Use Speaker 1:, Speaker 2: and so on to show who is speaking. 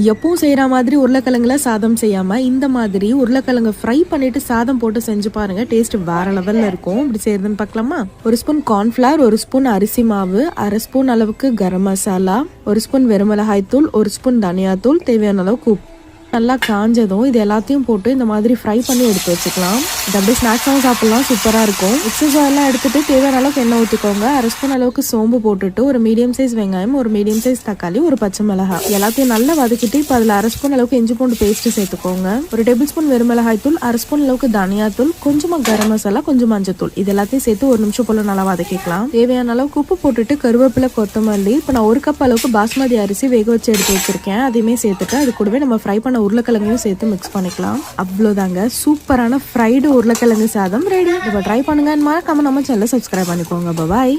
Speaker 1: எப்பவும் செய்யற மாதிரி உருளைக்கிழங்குல சாதம் செய்யாம இந்த மாதிரி உருளைக்கிழங்கு ஃப்ரை பண்ணிட்டு சாதம் போட்டு செஞ்சு பாருங்க. டேஸ்ட் வேற லெவல்ல இருக்கும். இப்படி செய்யறதுன்னு பார்க்கலாமா? ஒரு ஸ்பூன் கார்ன்ஃபிளவர், ஒரு ஸ்பூன் அரிசி மாவு, அரை ஸ்பூன் அளவுக்கு கரம் மசாலா, ஒரு ஸ்பூன் வெறுமிளகாய் தூள், ஒரு ஸ்பூன் தனியா தூள், தேவையான அளவுக்கு உப்பு. நல்லா காஞ்சதும் இது எல்லாத்தையும் போட்டு இந்த மாதிரி ஃப்ரை பண்ணி எடுத்து வச்சுக்கலாம். இது அப்படியே ஸ்நாக்ஸாகவும் சாப்பிடலாம், சூப்பராக இருக்கும். மிக்சர்ஸ் எல்லாம் எடுத்துட்டு தேவையான அளவுக்கு எண்ணெய் ஊற்றிக்கோங்க. அரை ஸ்பூன் அளவுக்கு சோம்பு போட்டுட்டு ஒரு மீடியம் சைஸ் வெங்காயம், ஒரு மீடியம் சைஸ் தக்காளி, ஒரு பச்சை மிளகாய் எல்லாத்தையும் நல்லா வதக்கிட்டு இப்போ அதில் அரை ஸ்பூன் அளவுக்கு இஞ்சி பூண்டு பேஸ்ட் சேர்த்துக்கோங்க. ஒரு டேபிள் ஸ்பூன் வெறுமிளகாய் தூள், அரை ஸ்பூன் அளவுக்கு தனியா தூள், கொஞ்சமாக கரம் மசாலா, கொஞ்சம் மஞ்சத்தூள், இது எல்லாத்தையும் சேர்த்து ஒரு நிமிஷம் போல நல்லா வதக்கிக்கலாம். தேவையான அளவுக்கு உப்பு போட்டுட்டு கருவேப்பிலை, கொத்தமல்லி, இப்போ நான் ஒரு கப் அளவுக்கு பாஸ்மதி அரிசி வேக வச்சு எடுத்து வச்சிருக்கேன். அதையுமே சேர்த்துட்டு அது கூடவே நம்ம ஃப்ரை பண்ண உருளைக்கிழங்கையும் சேர்த்து மிக்ஸ் பண்ணிக்கலாம். அவ்வளோதாங்க, சூப்பரான ஃப்ரைடு உருளைக்கிழங்கு சாதம் ரெடி. இப்போ ட்ரை பண்ணுங்க. மறக்காம நம்ம சேனலை சப்ஸ்கிரைப் பண்ணிக்கோங்க. பாய்.